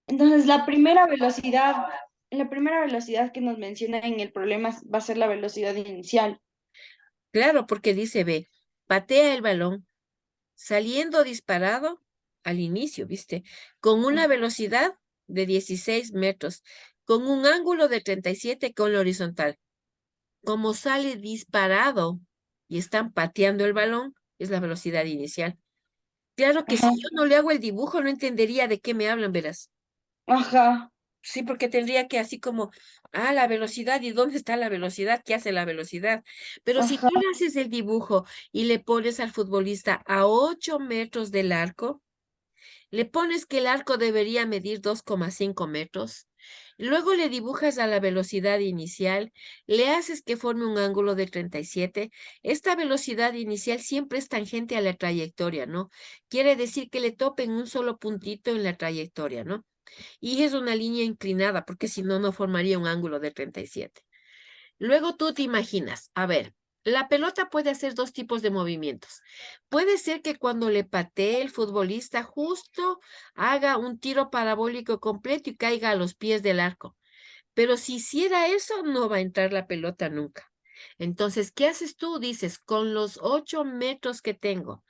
Entonces, la primera velocidad que nos menciona en el problema va a ser la velocidad inicial. Claro, porque dice, ve, patea el balón saliendo disparado al inicio, ¿viste? Con una velocidad de 16 metros, con un ángulo de 37 con la horizontal. Como sale disparado y están pateando el balón, es la velocidad inicial. Claro que si Ajá, yo no le hago el dibujo, no entendería de qué me hablan, verás. ajá, Sí, porque tendría que así como, la velocidad, ¿y dónde está la velocidad? ¿Qué hace la velocidad? Pero si ajá, tú le haces el dibujo y le pones al futbolista a 8 metros del arco, le pones que el arco debería medir 2,5 metros. Luego le dibujas a la velocidad inicial, le haces que forme un ángulo de 37. Esta velocidad inicial siempre es tangente a la trayectoria, ¿no? Quiere decir que le topen un solo puntito en la trayectoria, ¿no? Y es una línea inclinada, porque si no, no formaría un ángulo de 37. Luego tú te imaginas, a ver, la pelota puede hacer dos tipos de movimientos. Puede ser que cuando le patee el futbolista justo haga un tiro parabólico completo y caiga a los pies del arco. Pero si hiciera eso, no va a entrar la pelota nunca. Entonces, ¿qué haces tú? Dices, con los 8 metros que tengo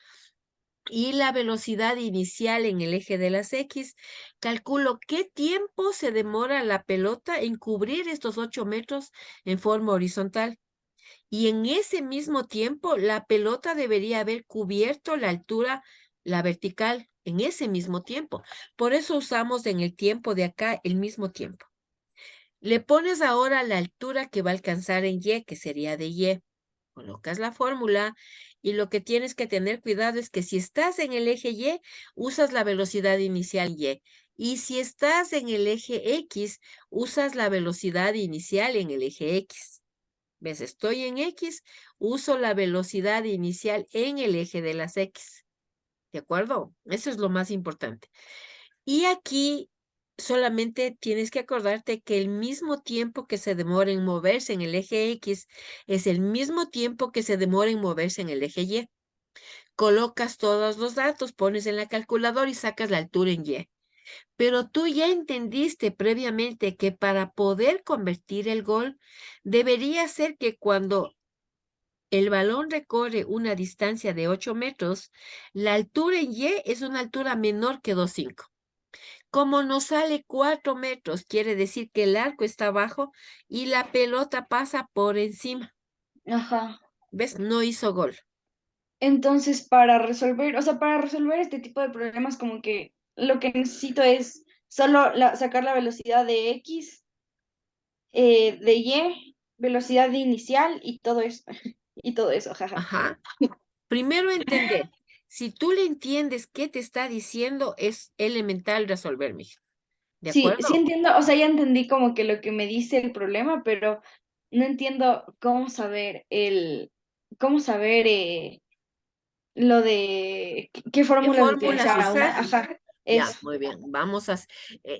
y la velocidad inicial en el eje de las X, calculo qué tiempo se demora la pelota en cubrir estos 8 metros en forma horizontal. Y en ese mismo tiempo, la pelota debería haber cubierto la altura, la vertical, en ese mismo tiempo. Por eso usamos en el tiempo de acá el mismo tiempo. Le pones ahora la altura que va a alcanzar en Y, que sería de Y. Colocas la fórmula y lo que tienes que tener cuidado es que si estás en el eje Y, usas la velocidad inicial Y. Y si estás en el eje X, usas la velocidad inicial en el eje X. ¿Ves? Estoy en X, uso la velocidad inicial en el eje de las X. ¿De acuerdo? Eso es lo más importante. Y aquí solamente tienes que acordarte que el mismo tiempo que se demora en moverse en el eje X es el mismo tiempo que se demora en moverse en el eje Y. Colocas todos los datos, pones en la calculadora y sacas la altura en Y. Pero tú ya entendiste previamente que para poder convertir el gol, debería ser que cuando el balón recorre una distancia de 8 metros, la altura en Y es una altura menor que 2,5. Como nos sale 4 metros, quiere decir que el arco está abajo y la pelota pasa por encima. ajá. ¿Ves? No hizo gol. Entonces, o sea, para resolver este tipo de problemas, como que lo que necesito es solo sacar la velocidad de X, de Y, velocidad inicial y todo eso. Y todo eso, jaja. Ajá. Primero entender. Si tú le entiendes qué te está diciendo, es elemental resolver, mija. ¿De Sí, sí acuerdo? entiendo, o sea, ya entendí como que lo que me dice el problema, pero no entiendo cómo saber lo de qué ¿Qué fórmulas fórmulas utilizar a usar? una, ajá, Ya, eso. muy bien.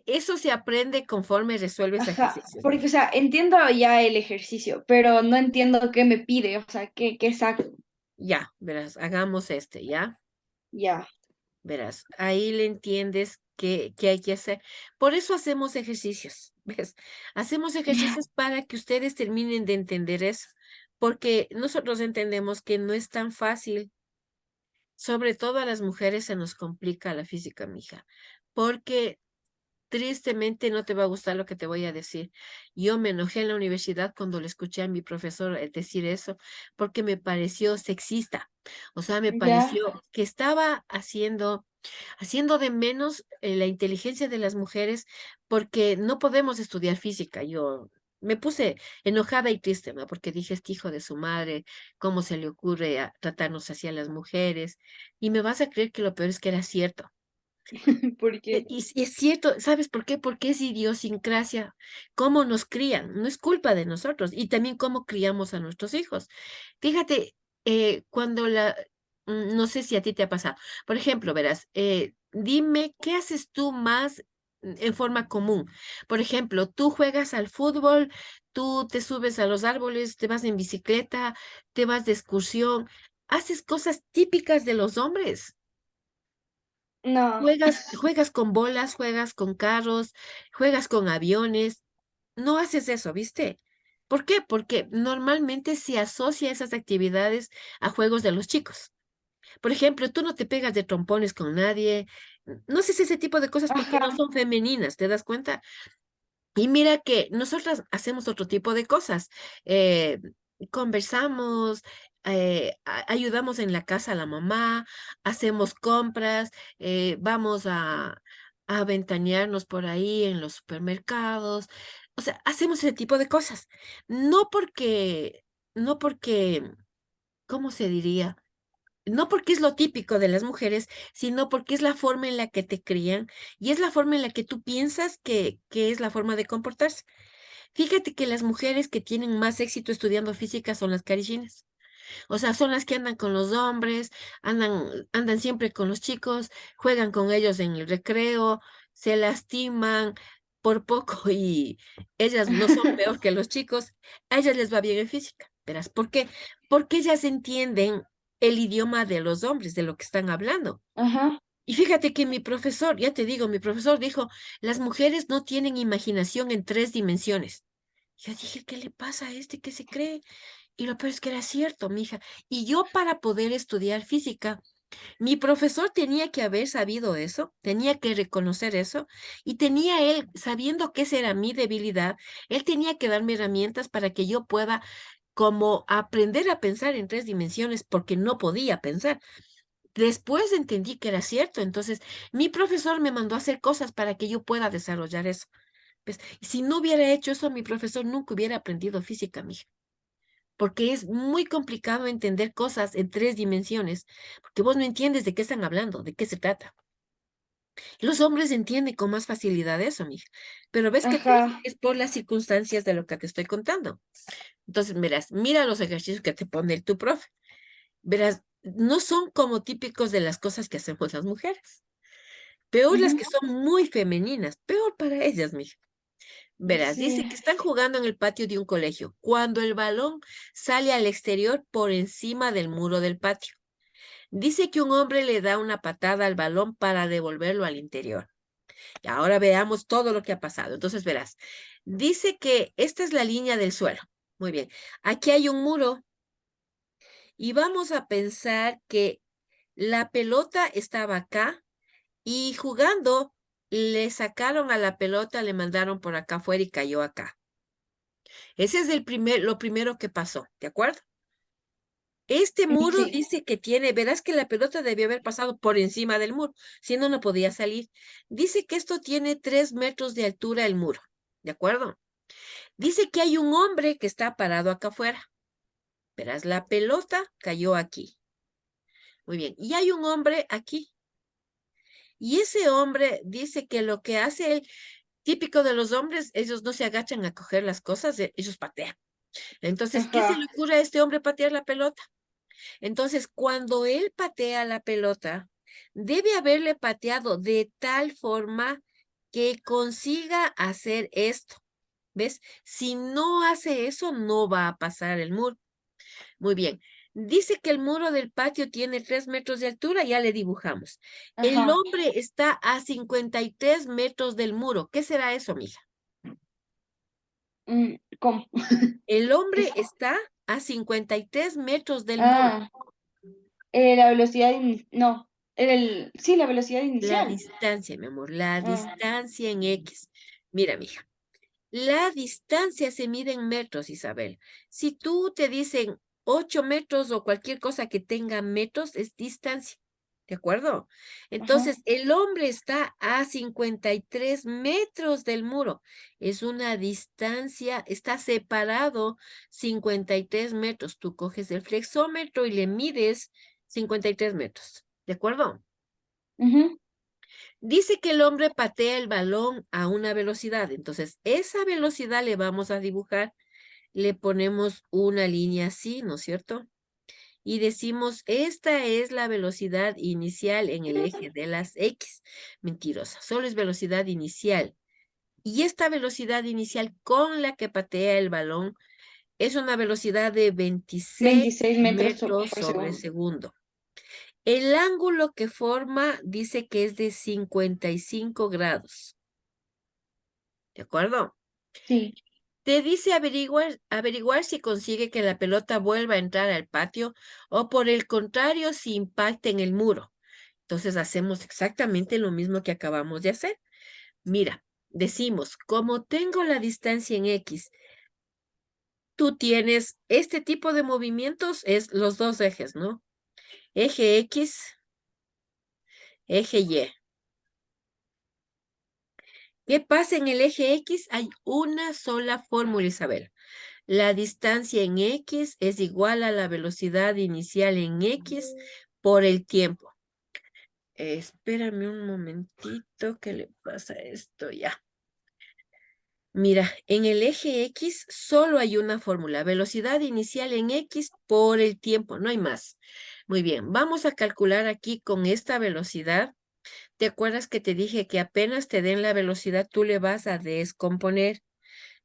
Eso se aprende conforme resuelves Ajá, ejercicios, porque, o mija. sea, entiendo ya el ejercicio, pero no entiendo qué me pide, o sea, qué saco. Ya, verás, hagamos este, ¿ya? Ya, Verás, ahí le entiendes qué hay que hacer. Por eso hacemos ejercicios, ¿ves? Hacemos ejercicios para que ustedes terminen de entender eso, porque nosotros entendemos que no es tan fácil, sobre todo a las mujeres se nos complica la física, mija, porque tristemente no te va a gustar lo que te voy a decir. Yo me enojé en la universidad cuando le escuché a mi profesor decir eso, porque me pareció sexista. O sea, me ya, pareció que estaba haciendo de menos la inteligencia de las mujeres porque no podemos estudiar física. Yo me puse enojada y triste, ¿no? Porque dije, este hijo de su madre, ¿cómo se le ocurre tratarnos así a las mujeres? Y me vas a creer que lo peor es que era cierto. porque, Y es cierto, ¿sabes por qué? Porque es idiosincrasia, cómo nos crían, no es culpa de nosotros, y también cómo criamos a nuestros hijos. Fíjate, cuando no sé si a ti te ha pasado, por ejemplo, verás, dime, ¿qué haces tú más en forma común? Por ejemplo, tú juegas al fútbol, tú te subes a los árboles, te vas en bicicleta, te vas de excursión, haces cosas típicas de los hombres. No. Juegas con bolas, juegas con carros, juegas con aviones. No haces eso, ¿viste? ¿Por qué? Porque normalmente se asocia esas actividades a juegos de los chicos. Por ejemplo, tú no te pegas de trompones con nadie. No haces ese tipo de cosas porque no Ajá, son femeninas, ¿te das cuenta? Y mira que nosotras hacemos otro tipo de cosas. eh, Conversamos, ayudamos en la casa a la mamá, hacemos compras, vamos a ventanearnos por ahí en los supermercados. O sea, hacemos ese tipo de cosas. No porque, no porque, ¿cómo se diría? No porque es lo típico de las mujeres, sino porque es la forma en la que te crían y es la forma en la que tú piensas que es la forma de comportarse. Fíjate que las mujeres que tienen más éxito estudiando física son las carichinas. O sea, son las que andan con los hombres, andan siempre con los chicos, juegan con ellos en el recreo, se lastiman por poco y ellas no son peor que los chicos. A ellas les va bien en física. Verás, ¿por qué? Porque ellas entienden el idioma de los hombres, de lo que están hablando. ajá, Y fíjate que mi profesor, ya te digo, mi profesor dijo, las mujeres no tienen imaginación en 3 dimensiones. Yo dije, ¿qué le pasa a este que se cree? Y lo peor es que era cierto, mija. Y yo para poder estudiar física, mi profesor tenía que haber sabido eso, tenía que reconocer eso, y tenía él, sabiendo que esa era mi debilidad, él tenía que darme herramientas para que yo pueda como aprender a pensar en 3 dimensiones, porque no podía pensar. Después entendí que era cierto, entonces mi profesor me mandó a hacer cosas para que yo pueda desarrollar eso. Pues, si no hubiera hecho eso, mi profesor nunca hubiera aprendido física, mija, porque es muy complicado entender cosas en 3 dimensiones, porque vos no entiendes de qué están hablando, de qué se trata. Los hombres entienden con más facilidad eso, mija, pero ves que ajá, es por las circunstancias de lo que te estoy contando. Entonces, verás, mira los ejercicios que te pone tu profe. Verás, no son como típicos de las cosas que hacemos las mujeres. Peor las ujú, que son muy femeninas, peor para ellas, mija. Verás, dice sí, que están jugando en el patio de un colegio cuando el balón sale al exterior por encima del muro del patio. Dice que un hombre le da una patada al balón para devolverlo al interior. Y ahora veamos todo lo que ha pasado. Entonces verás, dice que esta es la línea del suelo. Muy bien, aquí hay un muro y vamos a pensar que la pelota estaba acá y jugando le sacaron a la pelota, le mandaron por acá afuera y cayó acá. Ese es lo primero que pasó, ¿de acuerdo? Este muro sí, dice que tiene, verás que la pelota debió haber pasado por encima del muro, si no, no podía salir. Dice que esto tiene 3 metros de altura el muro, ¿de acuerdo? Dice que hay un hombre que está parado acá afuera. Verás, la pelota cayó aquí. Muy bien, y hay un hombre aquí. Y ese hombre dice que lo que hace él, típico de los hombres, ellos no se agachan a coger las cosas, ellos patean. Entonces, ¿qué se le ajá, ocurre a este hombre patear la pelota? Entonces, cuando él patea la pelota, debe haberle pateado de tal forma que consiga hacer esto. ¿Ves? Si no hace eso, no va a pasar el muro. Muy bien. Dice que el muro del patio tiene 3 metros de altura, ya le dibujamos. El ajá, hombre está a 53 metros del muro. ¿Qué será eso, mija? ¿cómo? El hombre Es, está a 53 metros del muro. ah, la velocidad, no, sí, la velocidad La inicial. distancia, mi amor, la Ah, distancia en X. Mira, mija, la distancia se mide en metros, Isabel. Si tú te dicen 8 metros o cualquier cosa que tenga metros, es distancia. ¿De acuerdo? ajá, Entonces, el hombre está a 53 metros del muro. Es una distancia, está separado 53 metros. Tú coges el flexómetro y le mides 53 metros. ¿De acuerdo? ujú, Dice que el hombre patea el balón a una velocidad, entonces esa velocidad le vamos a dibujar, le ponemos una línea así, ¿no es cierto? Y decimos, esta es la velocidad inicial en el eje de las X. Mentirosa, solo es velocidad inicial. Y esta velocidad inicial con la que patea el balón es una velocidad de 26 26 metros metros por sobre segundo. segundo. El ángulo que forma dice que es de 55 grados. ¿De acuerdo? Sí. Te dice averiguar si consigue que la pelota vuelva a entrar al patio o por el contrario si impacta en el muro. Entonces hacemos exactamente lo mismo que acabamos de hacer. Mira, decimos, como tengo la distancia en X, tú tienes este tipo de movimientos, es los dos ejes, ¿no? Eje X, eje Y. ¿Qué pasa en el eje X? Hay una sola fórmula, Isabel. La distancia en X es igual a la velocidad inicial en X por el tiempo. Espérame un momentito, ¿qué le pasa a esto? Ya. Mira, en el eje X solo hay una fórmula, velocidad inicial en X por el tiempo, no hay más. Muy bien, vamos a calcular aquí con esta velocidad. ¿Te acuerdas que te dije que apenas te den la velocidad, tú le vas a descomponer?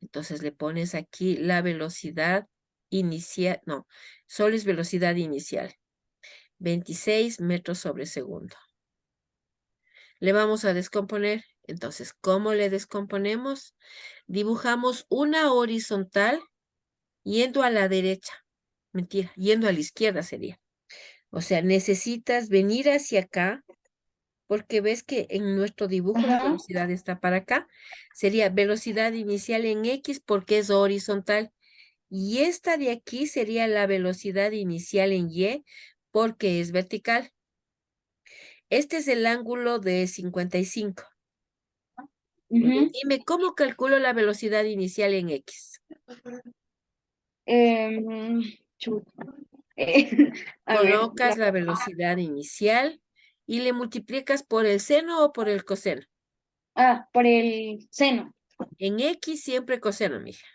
Entonces le pones aquí la velocidad inicial, no, solo es velocidad inicial, 26 metros sobre segundo. Le vamos a descomponer. Entonces, ¿cómo le descomponemos? Dibujamos una horizontal yendo a la derecha. Mentira, yendo a la izquierda sería. O sea, necesitas venir hacia acá porque ves que en nuestro dibujo la Ajá. velocidad está para acá. Sería velocidad inicial en X porque es horizontal. Y esta de aquí sería la velocidad inicial en Y porque es vertical. Este es el ángulo de 55. Muy bien, Ujú. dime, ¿cómo calculo la velocidad inicial en X? Em, chut. A ver, Colocas la velocidad inicial y le multiplicas por el seno o por el coseno. por el seno. En X siempre coseno, mija.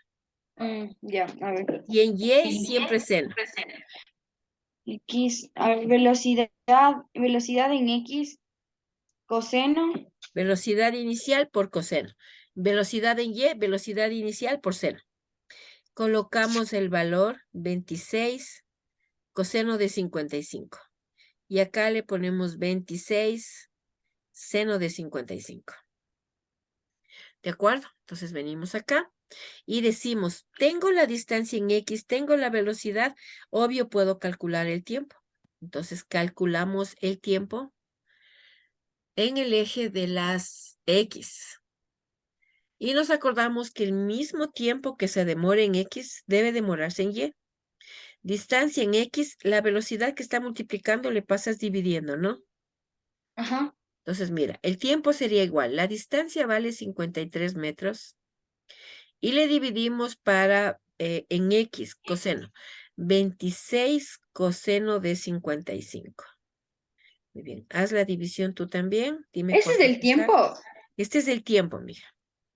Ya, a ver. Y en Y siempre seno. X, a ver, velocidad en X, coseno. Velocidad inicial por coseno. Velocidad en Y, velocidad inicial por seno. Colocamos el valor 26 coseno de 55. Y acá le ponemos 26 seno de 55. ¿De acuerdo? Entonces venimos acá y decimos, tengo la distancia en X, tengo la velocidad, obvio puedo calcular el tiempo. Entonces calculamos el tiempo en el eje de las X. Y nos acordamos que el mismo tiempo que se demora en X debe demorarse en Y. Distancia en X, la velocidad que está multiplicando le pasas dividiendo, ¿no? Ajá. Entonces, mira, el tiempo sería igual. La distancia vale 53 metros y le dividimos en X, coseno. 26 coseno de 55. Muy bien, haz la división tú también. Dime Ese es cuánto el te sale. tiempo. Este es el tiempo, mija.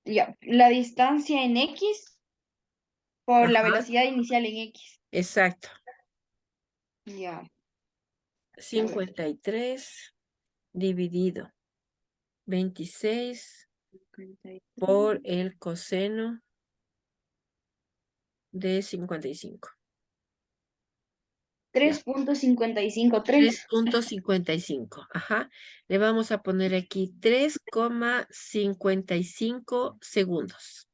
Ya, la distancia en X por la Ajá, velocidad inicial en X. exacto. Ya, a ver. 53 dividido 26 por 53. el coseno de 55. Ya. 3.553. 3.55. Ajá. Le vamos a poner aquí 3,55 segundos.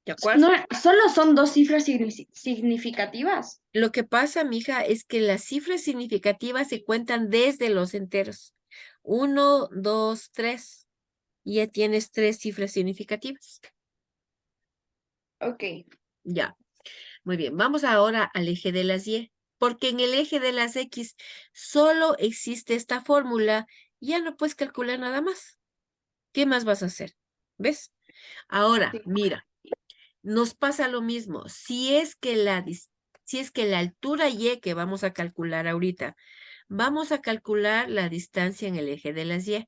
¿De acuerdo? No, solo son dos cifras significativas. Lo que pasa, mija, es que las cifras significativas se cuentan desde los enteros. 1, 2, 3. Y ya tienes 3 cifras significativas. Ok. Ya. Muy bien. Vamos ahora al eje de las Y. Porque en el eje de las X solo existe esta fórmula. Ya no puedes calcular nada más. ¿Qué más vas a hacer? ¿Ves? Ahora, Sí. mira, nos pasa lo mismo. Si es que la altura Y que vamos a calcular ahorita, vamos a calcular la distancia en el eje de las Y.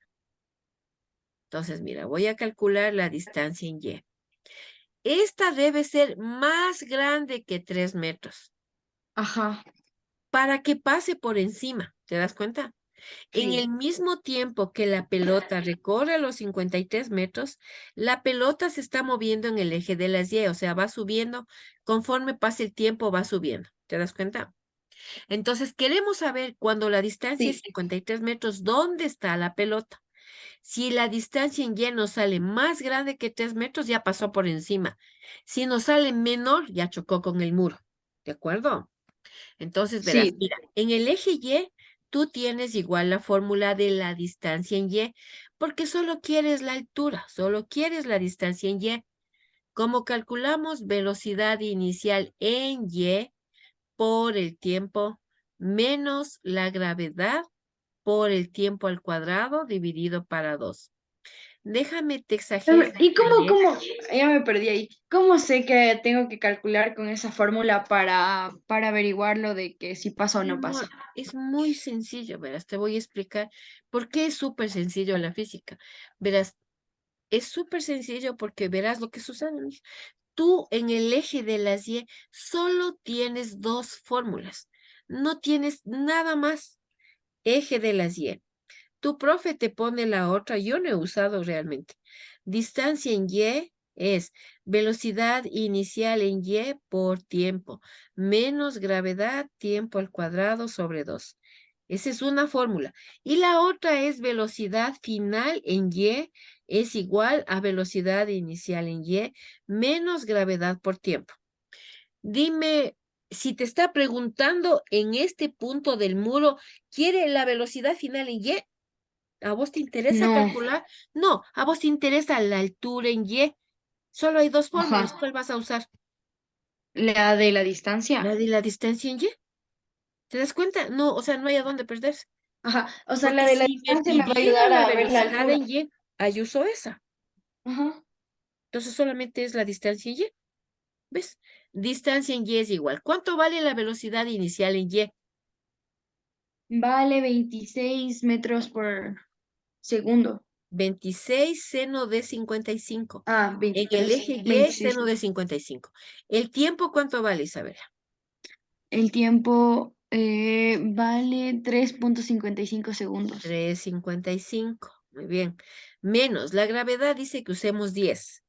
Entonces, mira, voy a calcular la distancia en Y. Esta debe ser más grande que 3 metros Ajá, para que pase por encima. ¿Te das cuenta? En el sí. mismo tiempo que la pelota recorre los 53 metros, la pelota se está moviendo en el eje de las Y, o sea, va subiendo, conforme pasa el tiempo va subiendo. ¿Te das cuenta? Entonces, queremos saber cuando la distancia es Sí, 53 metros, ¿dónde está la pelota? Si la distancia en Y nos sale más grande que 3 metros, ya pasó por encima. Si nos sale menor, ya chocó con el muro. ¿De acuerdo? Entonces, verás, sí. mira, en el eje Y, tú tienes igual la fórmula de la distancia en Y, porque solo quieres la altura, solo quieres la distancia en Y. Como calculamos velocidad inicial en Y por el tiempo menos la gravedad por el tiempo al cuadrado dividido para 2. Déjame te exagero ¿Y también. ya me perdí ahí, cómo sé que tengo que calcular con esa fórmula para averiguar lo de que si pasa o Mi no pasa? amor, es muy sencillo, verás, te voy a explicar por qué es súper sencillo la física. Verás, es súper sencillo porque verás lo que sucede. Miss. Tú en el eje de las Y solo tienes dos fórmulas, no tienes nada más. Eje de las Y. Tu profe te pone la otra, yo no he usado realmente. Distancia en Y es velocidad inicial en Y por tiempo, menos gravedad, tiempo al cuadrado sobre 2. Esa es una fórmula. Y la otra es velocidad final en Y es igual a velocidad inicial en Y menos gravedad por tiempo. Dime, si te está preguntando en este punto del muro, ¿quiere la velocidad final en Y? ¿A vos te interesa No, calcular? No, a vos te interesa la altura en Y. Solo hay dos fórmulas. ajá. ¿Cuál vas a usar? La de la La distancia. de la distancia en Y. ¿Te das cuenta? No, o sea, no hay a dónde perderse. Ajá, o sea, la Porque de la si me distancia me va a pidiera ayudar la a ver la velocidad altura. en Y, ahí uso esa. Ajá. Entonces solamente es la distancia en Y. ¿Ves? Distancia en Y es igual. ¿Cuánto vale la velocidad inicial en Y? Vale 26 metros por segundo. 26 seno de 55. Ah, En el 23, eje Y, 26. seno de 55. ¿El tiempo cuánto vale, Isabela? El tiempo vale 3,55 segundos. 3,55. Muy bien. Menos, la gravedad dice que usemos 10.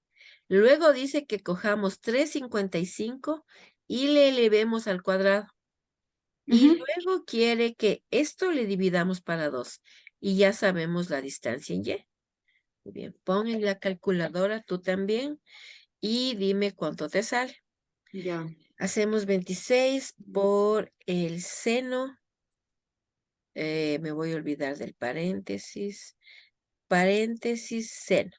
Luego dice que cojamos 3,55 y le elevemos al cuadrado. Y Ujú. luego quiere que esto le dividamos para 2. Y ya sabemos la distancia en Y. Muy bien, pon en la calculadora tú también y dime cuánto te sale. Ya. Hacemos 26 por el seno. Me voy a olvidar del paréntesis. Paréntesis seno.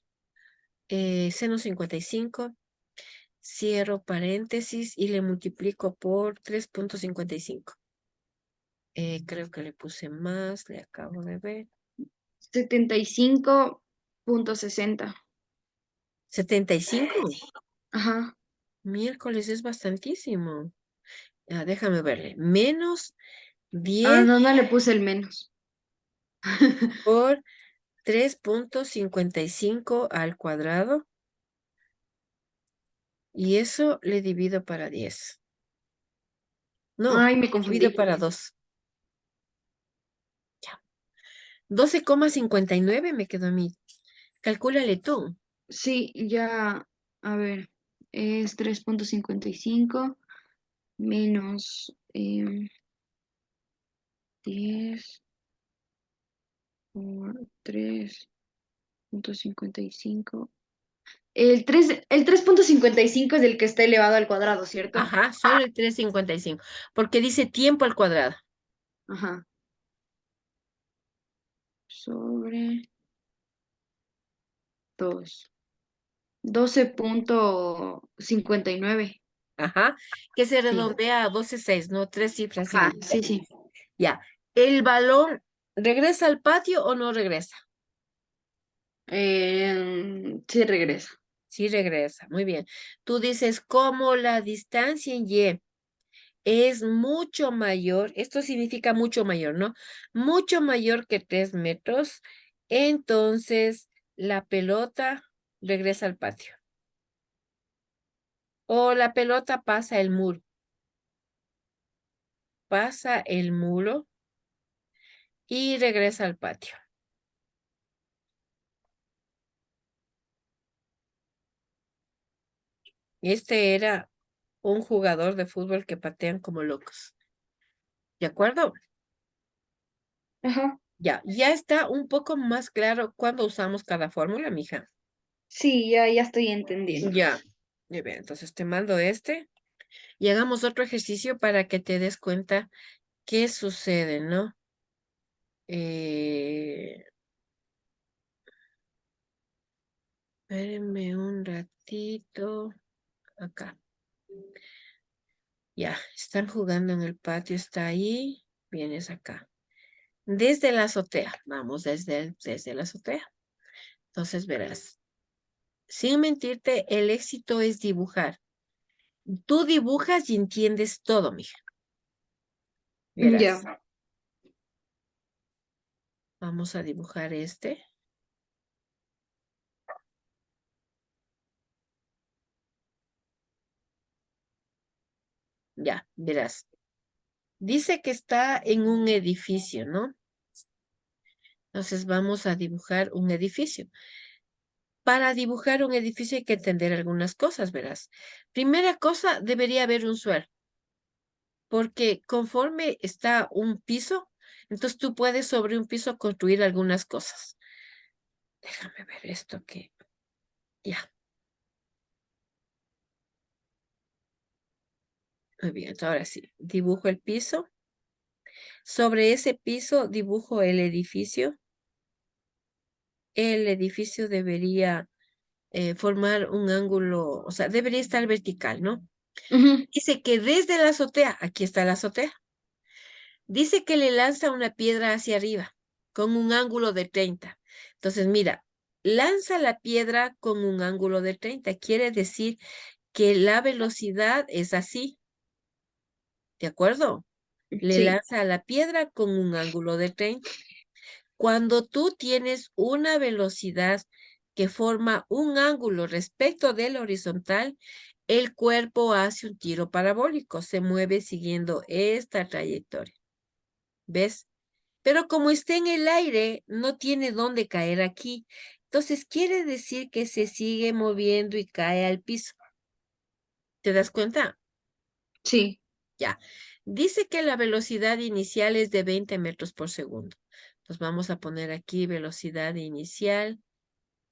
Seno 55. Cierro paréntesis y le multiplico por 3,55. Creo que le puse más, le acabo de ver. 75,60. 75. Ajá. Miércoles es bastantísimo. Ah, déjame verle. Menos Ah, 10 no, no le puse el menos. por 3,55 al cuadrado. Y eso le divido para 10. No, Ay, me le divido confundí. para 2. Ya. 12,59 me quedó a mí. Calcúlale tú. Sí, ya, a ver, es 3,55 menos 10 por 3,55. El 3,55 es el que está elevado al cuadrado, ¿cierto? Ajá, solo el 3,55. Porque dice tiempo al cuadrado. Ajá. Sobre 2. 12,59. Ajá, que se Sí. redondea a 12,6, ¿no? Tres cifras Ajá, seguidas. sí, sí. Ya. ¿El balón regresa al patio o no regresa? Sí regresa. Sí regresa, muy bien. Tú dices, como la distancia en Y es mucho mayor, esto significa mucho mayor, ¿no? Mucho mayor que 3 metros, entonces la pelota regresa al patio. O la pelota pasa el muro y regresa al patio. Este era un jugador de fútbol que patean como locos. ¿De acuerdo? Ajá. Ya está un poco más claro cuando usamos cada fórmula, mija. Sí, ya estoy entendiendo. Ya. Muy bien, entonces te mando este y hagamos otro ejercicio para que te des cuenta qué sucede, ¿no? Eh, Espérenme un ratito. Acá. Ya, están jugando en el patio, está ahí. Vienes acá. Desde la azotea. Vamos, desde la azotea. Entonces verás. Sin mentirte, el éxito es dibujar. Tú dibujas y entiendes todo, mija. Verás. Ya. Vamos a dibujar este. Ya, verás. Dice que está en un edificio, ¿no? Entonces vamos a dibujar un edificio. Para dibujar un edificio hay que entender algunas cosas, verás. Primera cosa, debería haber un suelo, porque conforme está un piso, entonces tú puedes sobre un piso construir algunas cosas. Déjame ver esto que... Ya, muy bien. Ahora sí, dibujo el piso. Sobre ese piso dibujo el edificio. El edificio debería formar un ángulo, o sea, debería estar vertical, ¿no? Ujú. Dice que desde la azotea, aquí está la azotea, dice que le lanza una piedra hacia arriba con un ángulo de 30. Entonces, mira, lanza la piedra con un ángulo de 30. Quiere decir que la velocidad es así, ¿de acuerdo? Le Sí, lanza la piedra con un ángulo de 30. Cuando tú tienes una velocidad que forma un ángulo respecto del horizontal, el cuerpo hace un tiro parabólico, se mueve siguiendo esta trayectoria. ¿Ves? Pero como está en el aire, no tiene dónde caer aquí. Entonces quiere decir que se sigue moviendo y cae al piso. ¿Te das cuenta? sí. Ya. Dice que la velocidad inicial es de 20 metros por segundo. Entonces vamos a poner aquí velocidad inicial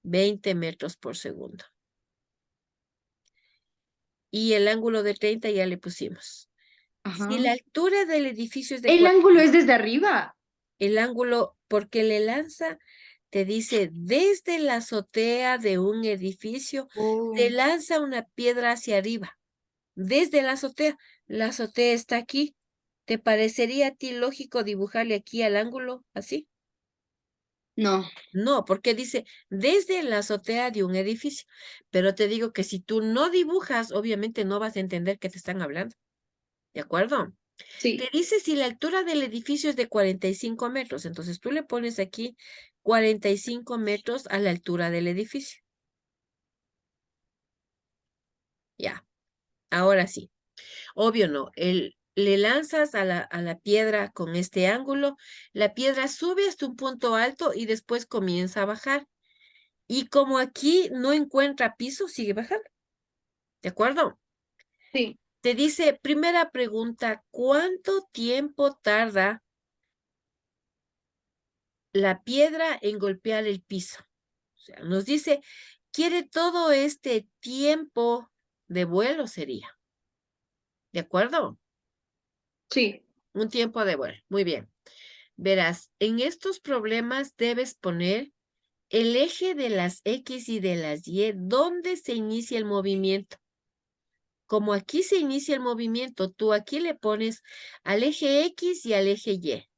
20 metros por segundo. Y el ángulo de 30 ya le pusimos. Si Ajá. la altura del edificio es de El 40, ángulo es desde arriba. el ángulo, porque le lanza, te dice, desde la azotea de un edificio, te Oh, lanza una piedra hacia arriba, desde la azotea está aquí. ¿Te parecería a ti lógico dibujarle aquí al ángulo así? no. No, porque dice desde la azotea de un edificio. Pero te digo que si tú no dibujas, obviamente no vas a entender qué te están hablando. ¿De acuerdo? Te Sí. dice si la altura del edificio es de 45 metros. Entonces tú le pones aquí 45 metros a la altura del edificio. Ya, ahora sí. Obvio no. Le lanzas a la piedra con este ángulo. La piedra sube hasta un punto alto y después comienza a bajar. Y como aquí no encuentra piso, sigue bajando. ¿De acuerdo? Sí. Te dice, primera pregunta, ¿cuánto tiempo tarda la piedra en golpear el piso? O sea, nos dice, quiere todo este tiempo de vuelo sería. ¿De acuerdo? Sí. Un tiempo de vuelo. Muy bien. Verás, en estos problemas debes poner el eje de las X y de las Y, ¿dónde se inicia el movimiento? Como aquí se inicia el movimiento, tú aquí le pones al eje X y al eje Y.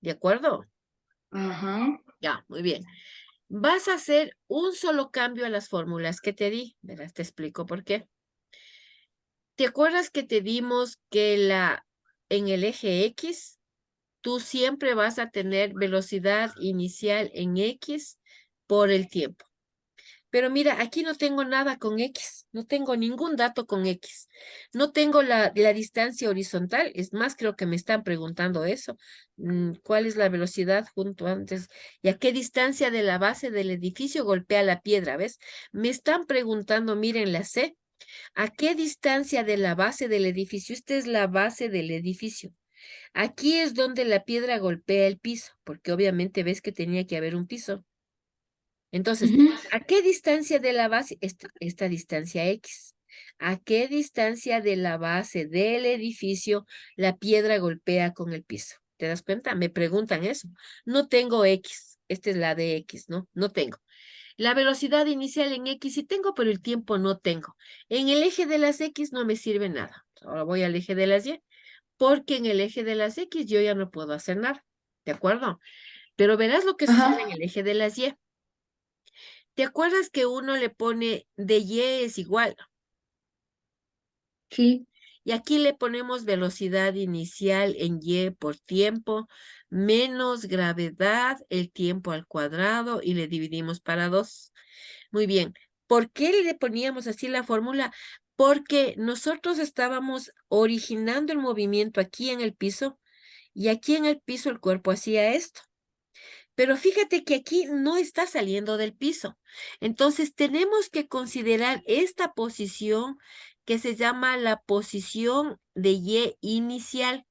¿De acuerdo? Ajá. Ya, muy bien. Vas a hacer un solo cambio a las fórmulas que te di. Verás, te explico por qué. ¿Te acuerdas que te dimos que en el eje X, tú siempre vas a tener velocidad inicial en X por el tiempo? Pero mira, aquí no tengo nada con X, no tengo ningún dato con X, no tengo la distancia horizontal, es más, creo que me están preguntando eso, ¿cuál es la velocidad junto antes y a qué distancia de la base del edificio golpea la piedra? ¿Ves? Me están preguntando, miren la C, ¿a qué distancia de la base del edificio? Esta es la base del edificio. Aquí es donde la piedra golpea el piso, porque obviamente ves que tenía que haber un piso. Entonces, Ujú. ¿a qué distancia de la base? Esta distancia X. ¿A qué distancia de la base del edificio la piedra golpea con el piso? ¿Te das cuenta? Me preguntan eso. No tengo X. Esta es la de X, ¿no? No tengo. La velocidad inicial en X sí tengo, pero el tiempo no tengo. En el eje de las X no me sirve nada. Ahora voy al eje de las Y, porque en el eje de las X yo ya no puedo hacer nada. ¿De acuerdo? Pero verás lo que sucede en Ajá, el eje de las Y. ¿Te acuerdas que uno le pone de Y es igual? sí, Y aquí le ponemos velocidad inicial en Y por tiempo, menos gravedad, el tiempo al cuadrado, y le dividimos para 2. Muy bien. ¿Por qué le poníamos así la fórmula? Porque nosotros estábamos originando el movimiento aquí en el piso, y aquí en el piso el cuerpo hacía esto. Pero fíjate que aquí no está saliendo del piso. Entonces tenemos que considerar esta posición que se llama la posición de Y inicial.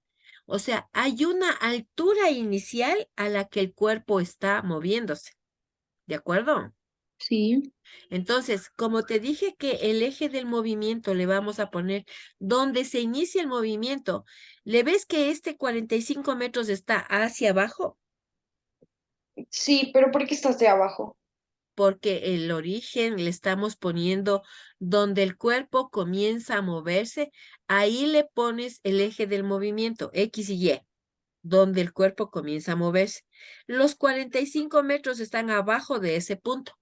O sea, hay una altura inicial a la que el cuerpo está moviéndose. ¿De acuerdo? sí, Entonces, como te dije que el eje del movimiento le vamos a poner donde se inicia el movimiento, ¿le ves que este 45 metros está hacia abajo? sí, pero ¿por qué estás de abajo? Porque el origen le estamos poniendo donde el cuerpo comienza a moverse, ahí le pones el eje del movimiento, X y Y, donde el cuerpo comienza a moverse. Los 45 metros están abajo de ese punto.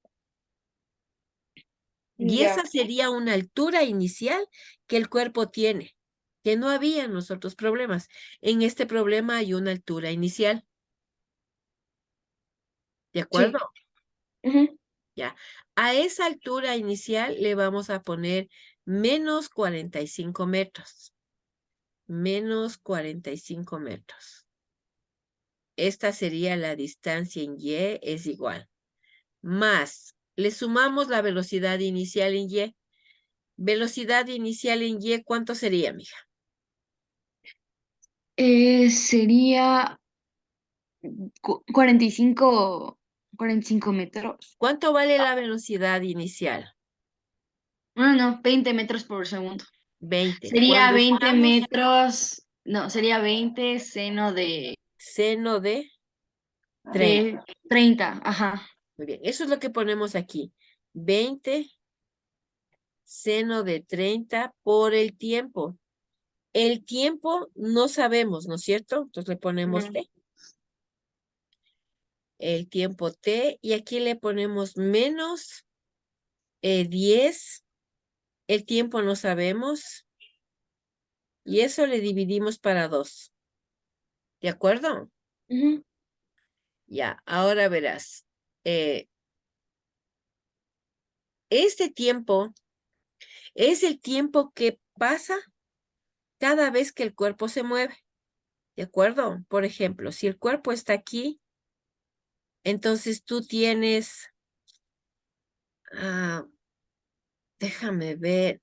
Y esa Ya, sería una altura inicial que el cuerpo tiene, que no había en los otros problemas. En este problema hay una altura inicial, ¿de sí. acuerdo? Ujú. Ya. A esa altura inicial le vamos a poner menos 45 metros. Menos 45 metros. Esta sería la distancia en Y es igual. Más, le sumamos la velocidad inicial en Y. Velocidad inicial en Y, ¿cuánto sería, mija? Sería 45 metros. ¿Cuánto vale la velocidad inicial? No, no, 20 metros por segundo. 20. Sería Cuando 20 estamos metros, no, sería 20 seno seno de 30. de 30, ajá. Muy bien, eso es lo que ponemos aquí. 20 seno de 30 por el tiempo. El tiempo no sabemos, ¿no es cierto? Entonces le ponemos Mm, T. El tiempo T y aquí le ponemos menos 10. El tiempo no sabemos y eso le dividimos para 2. ¿De acuerdo? ujú. Ya, ahora verás. eh, este tiempo es el tiempo que pasa cada vez que el cuerpo se mueve. ¿De acuerdo? Por ejemplo, si el cuerpo está aquí, entonces tú tienes, ah, déjame ver,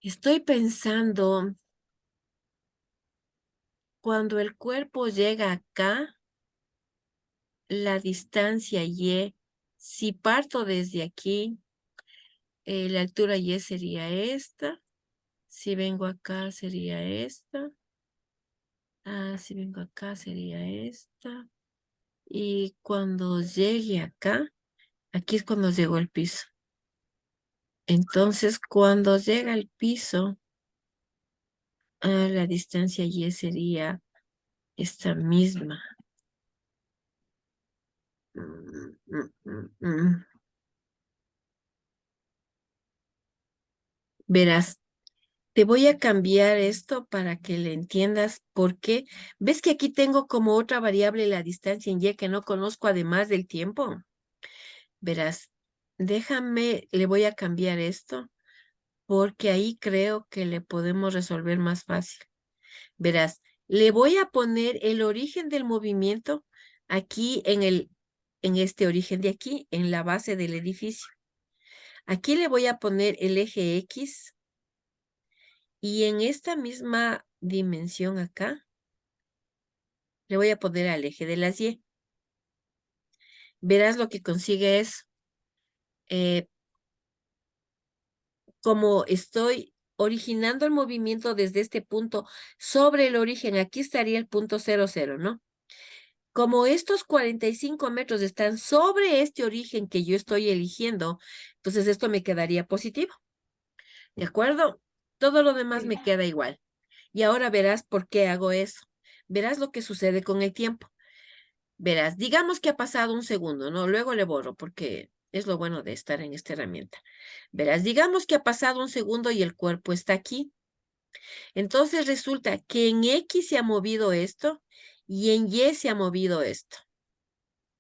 estoy pensando, cuando el cuerpo llega acá, la distancia Y, si parto desde aquí, la altura Y sería esta, si vengo acá sería esta, si vengo acá sería esta, y cuando llegue acá, aquí es cuando llegó al piso. Entonces, cuando llega al piso, la distancia Y sería esta misma. Mm, mm, mm, mm. Verás, te voy a cambiar esto para que le entiendas por qué. ¿Ves que aquí tengo como otra variable la distancia en Y que no conozco además del tiempo? Verás, déjame, le voy a cambiar esto porque ahí creo que le podemos resolver más fácil. Verás, le voy a poner el origen del movimiento aquí en este origen de aquí, en la base del edificio. Aquí le voy a poner el eje X Y en esta misma dimensión acá, le voy a poner al eje de las Y. Verás lo que consigue es, eh, como estoy originando el movimiento desde este punto sobre el origen, aquí estaría el punto 00, ¿no? Como estos 45 metros están sobre este origen que yo estoy eligiendo, entonces esto me quedaría positivo, ¿de acuerdo? Todo lo demás me queda igual. Y ahora verás por qué hago eso. Verás lo que sucede con el tiempo. Verás, digamos que ha pasado un segundo, ¿no? Luego le borro porque es lo bueno de estar en esta herramienta. Verás, digamos que ha pasado un segundo y el cuerpo está aquí. Entonces resulta que en X se ha movido esto y en Y se ha movido esto.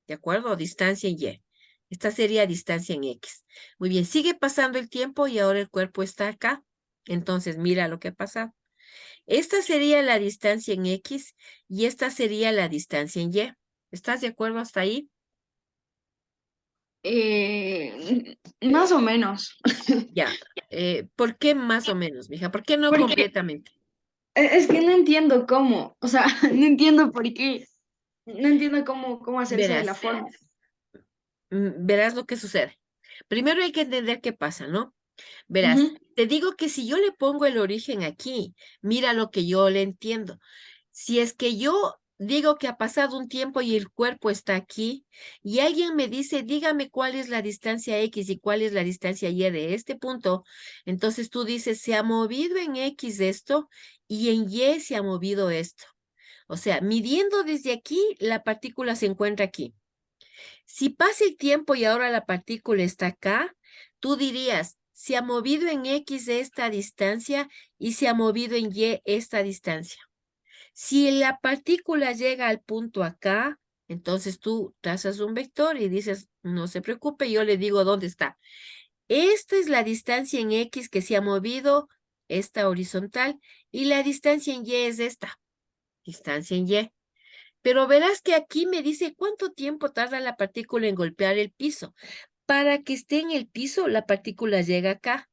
¿De acuerdo? Distancia en Y. Esta sería distancia en X. Muy bien, sigue pasando el tiempo y ahora el cuerpo está acá. Entonces, mira lo que ha pasado. Esta sería la distancia en X y esta sería la distancia en Y. ¿Estás de acuerdo hasta ahí? Más o menos. Ya. ¿Por qué más o menos, mija? ¿Por qué no Porque completamente? es que no entiendo cómo. O sea, no entiendo por qué. No entiendo cómo hacer eso de la Verás, forma. verás lo que sucede. Primero hay que entender qué pasa, ¿no? Verás, Ujú. te digo que si yo le pongo el origen aquí, mira lo que yo le entiendo. Si es que yo digo que ha pasado un tiempo y el cuerpo está aquí, y alguien me dice, dígame cuál es la distancia X y cuál es la distancia Y de este punto, entonces tú dices, se ha movido en X esto y en Y se ha movido esto. O sea, midiendo desde aquí, la partícula se encuentra aquí. Si pasa el tiempo y ahora la partícula está acá, tú dirías, se ha movido en X esta distancia y se ha movido en Y esta distancia. Si la partícula llega al punto acá, entonces tú trazas un vector y dices, no se preocupe, yo le digo dónde está. Esta es la distancia en X que se ha movido, esta horizontal, y la distancia en Y es esta, distancia en Y. Pero verás que aquí me dice cuánto tiempo tarda la partícula en golpear el piso. Para que esté en el piso, la partícula llega acá.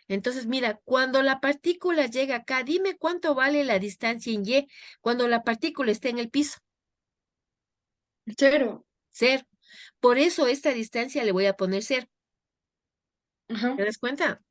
Entonces, mira, cuando la partícula llega acá, dime cuánto vale la distancia en Y cuando la partícula esté en el piso. Cero. Cero. Por eso esta distancia le voy a poner cero. Ajá. ¿Te das cuenta? Sí.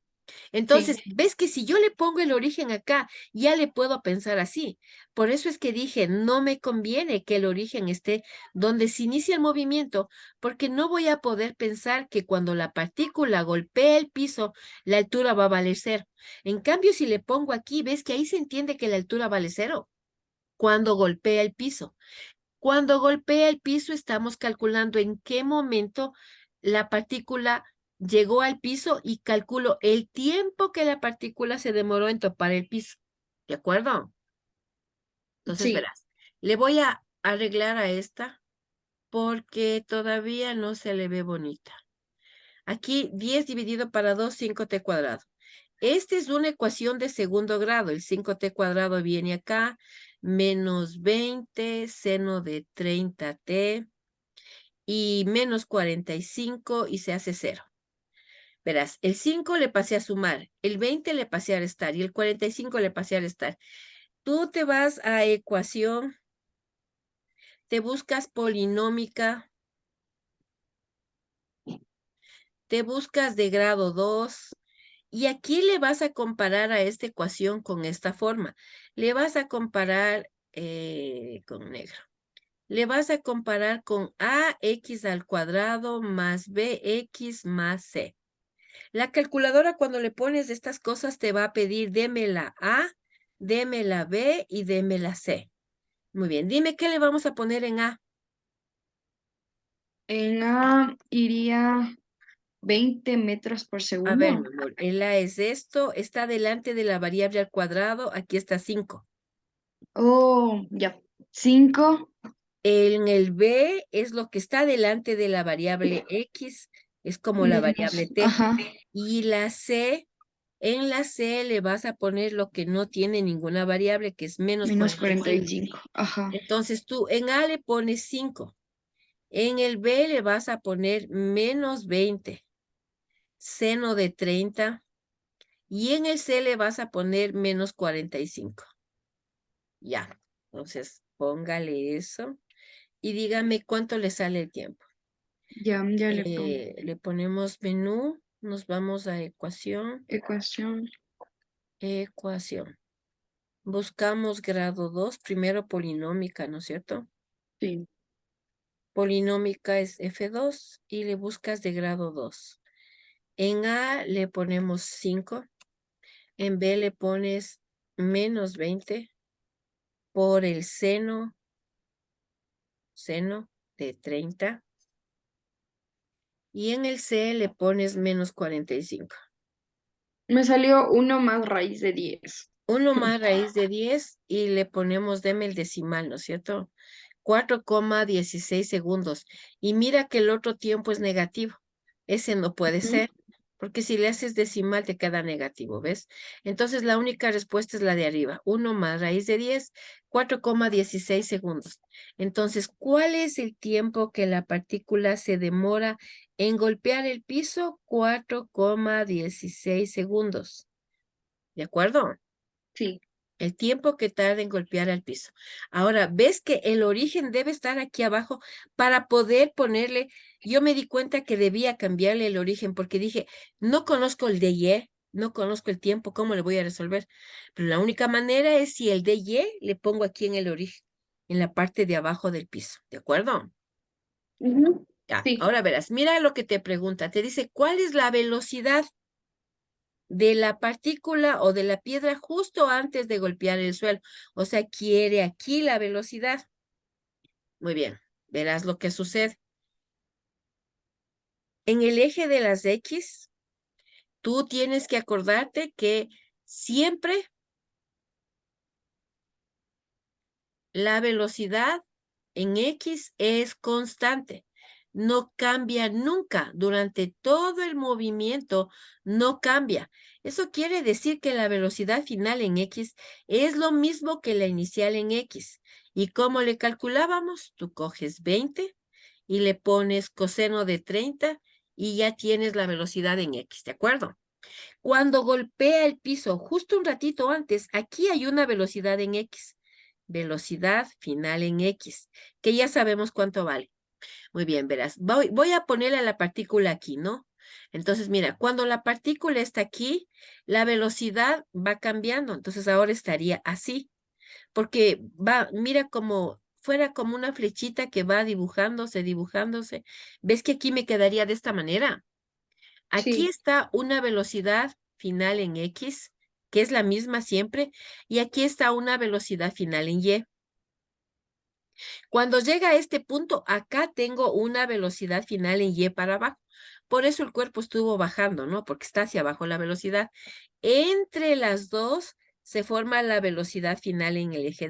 Entonces, ves que si yo le pongo el origen acá, ya le puedo pensar así. Por eso es que dije, no me conviene que el origen esté donde se inicia el movimiento, porque no voy a poder pensar que cuando la partícula golpea el piso, la altura va a valer cero. En cambio, si le pongo aquí, ves que ahí se entiende que la altura vale cero cuando golpea el piso. Cuando golpea el piso, estamos calculando en qué momento la partícula llegó al piso y calculo el tiempo que la partícula se demoró en topar el piso. ¿De acuerdo? Entonces Sí. verás, le voy a arreglar a esta porque todavía no se le ve bonita. Aquí 10 dividido para 2, 5t cuadrado. Esta es una ecuación de segundo grado. El 5t cuadrado viene acá, menos 20 seno de 30t y menos 45 y se hace cero. Verás, el 5 le pasé a sumar, el 20 le pasé a restar y el 45 le pasé a restar. Tú te vas a ecuación, te buscas polinómica, te buscas de grado 2 y aquí le vas a comparar a esta ecuación con esta forma. Le vas a comparar con negro. Le vas a comparar con ax al cuadrado más bx más c. La calculadora cuando le pones estas cosas te va a pedir deme la A, deme la B y deme la C. Muy bien, dime qué le vamos a poner en A. En A iría 20 metros por A ver, segundo. mi amor, el A es esto, está delante de la variable al cuadrado, aquí está 5. Oh, ya. 5 En el B es lo que está delante de la variable X, es como la variable menos. T. Ajá. Y la C, en la C le vas a poner lo que no tiene ninguna variable, que es menos Menos 45. 45. Ajá. Entonces tú en A le pones 5. En el B le vas a poner menos 20, seno de 30 Y en el C le vas a poner menos 45. Ya, entonces póngale eso y dígame cuánto le sale el tiempo. Ya le pongo. Le ponemos menú, nos vamos a ecuación, Ecuación. ecuación. Buscamos grado 2, primero polinómica, ¿no es cierto? Sí. Polinómica es F2 y le buscas de grado 2. En A le ponemos 5, en B le pones menos 20 por el seno de 30 y en el C le pones menos 45. Me salió 1 más raíz de 10. 1 más raíz de 10 y le ponemos, deme el decimal, ¿no es cierto? 4,16 segundos. Y mira que el otro tiempo es negativo. Ese no puede Ujú. ser, porque si le haces decimal te queda negativo, ¿ves? Entonces la única respuesta es la de arriba. 1 más raíz de 10, 4,16 segundos. Entonces, ¿cuál es el tiempo que la partícula se demora en golpear el piso? 4,16 segundos. ¿De acuerdo? Sí. El tiempo que tarda en golpear al piso. Ahora, ¿ves que el origen debe estar aquí abajo para poder ponerle? Yo me di cuenta que debía cambiarle el origen porque dije, no conozco el de Y, no conozco el tiempo, ¿cómo le voy a resolver? Pero la única manera es si el de Y le pongo aquí en el origen, en la parte de abajo del piso, ¿de acuerdo? Ujú. Ya, Sí. ahora verás, mira lo que te pregunta. Te dice, ¿cuál es la velocidad de la partícula o de la piedra justo antes de golpear el suelo? O sea, quiere aquí la velocidad. Muy bien, verás lo que sucede. En el eje de las X, tú tienes que acordarte que siempre la velocidad en X es constante. No cambia nunca. Durante todo el movimiento no cambia. Eso quiere decir que la velocidad final en X es lo mismo que la inicial en X. ¿Y cómo le calculábamos? Tú coges 20 y le pones coseno de 30 y ya tienes la velocidad en X, ¿de acuerdo? Cuando golpea el piso justo un ratito antes, aquí hay una velocidad en X. Velocidad final en X, que ya sabemos cuánto vale. Muy bien, verás. Voy a ponerle a la partícula aquí, ¿no? Entonces, mira, cuando la partícula está aquí, la velocidad va cambiando. Entonces, ahora estaría así, porque va, mira como fuera como una flechita que va dibujándose, dibujándose. ¿Ves que aquí me quedaría de esta manera? Aquí Sí. está una velocidad final en X, que es la misma siempre, y aquí está una velocidad final en Y. Cuando llega a este punto, acá tengo una velocidad final en Y para abajo. Por eso el cuerpo estuvo bajando, ¿no? Porque está hacia abajo la velocidad. Entre las dos se forma la velocidad final en el eje